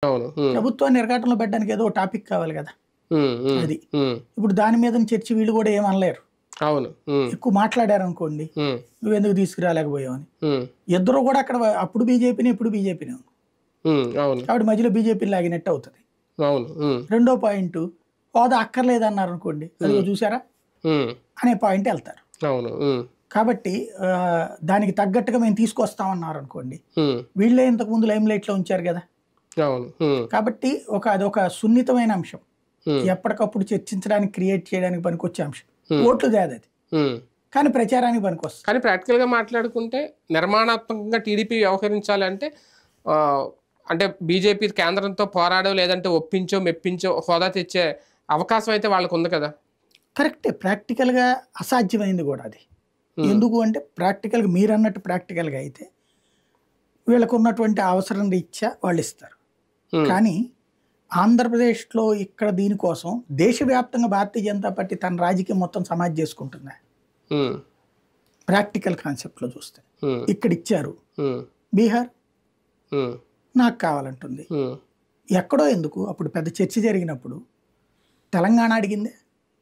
అవును. ప్రభుత్వాన్ని ఇరకాటంలో పెట్టడానికి ఏదో టాపిక్ కావాలి కదా. అది ఇప్పుడు దాని మీద చర్చి వీళ్ళు కూడా ఏమనలేరు. అవును. ఎక్కువ మాట్లాడారు అనుకోండి, నువ్వెందుకు తీసుకురాలేకపోయావు అని. ఇద్దరు కూడా అక్కడ అప్పుడు బీజేపీని ఇప్పుడు బీజేపీని ఉంది కాబట్టి మధ్యలో బీజేపీని లాగినట్టు అవుతుంది. రెండో పాయింట్, హోదా అక్కర్లేదన్నారు అనుకోండి, అదిగో చూసారా అనే పాయింట్ వెళ్తారు. కాబట్టి దానికి తగ్గట్టుగా మేము తీసుకొస్తామన్నారు అనుకోండి, వీళ్ళే ఇంతకు ముందు లైమ్ లైట్ లో ఉంచారు కదా. కాబట్టి అదొక సున్నితమైన అంశం, ఎప్పటికప్పుడు చర్చించడానికి క్రియేట్ చేయడానికి పనికొచ్చే అంశం. ఓట్లు తేదది కానీ ప్రచారానికి పనికొస్తుంది. కానీ ప్రాక్టికల్ గా మాట్లాడుకుంటే నిర్మాణాత్మకంగా టీడీపీ వ్యవహరించాలి అంటే అంటే బీజేపీ కేంద్రంతో పోరాడో లేదంటే ఒప్పించో మెప్పించో హోదా తెచ్చే అవకాశం అయితే వాళ్ళకు ఉంది కదా. కరెక్టే, ప్రాక్టికల్గా అసాధ్యమైంది కూడా అది. ఎందుకు అంటే ప్రాక్టికల్గా మీరు అన్నట్టు ప్రాక్టికల్గా అయితే వీళ్ళకు ఉన్నటువంటి అవసరం రీత్యా వాళ్ళు ఇస్తారు. కానీ ఆంధ్రప్రదేశ్లో ఇక్కడ దీనికోసం దేశవ్యాప్తంగా భారతీయ జనతా పార్టీ తన రాజకీయం మొత్తం సమాజ్ చేసుకుంటుంది. ప్రాక్టికల్ కాన్సెప్ట్లో చూస్తే ఇక్కడ ఇచ్చారు, బీహార్ నాకు కావాలంటుంది. ఎక్కడో ఎందుకు అప్పుడు పెద్ద చర్చ జరిగినప్పుడు తెలంగాణ అడిగిందే.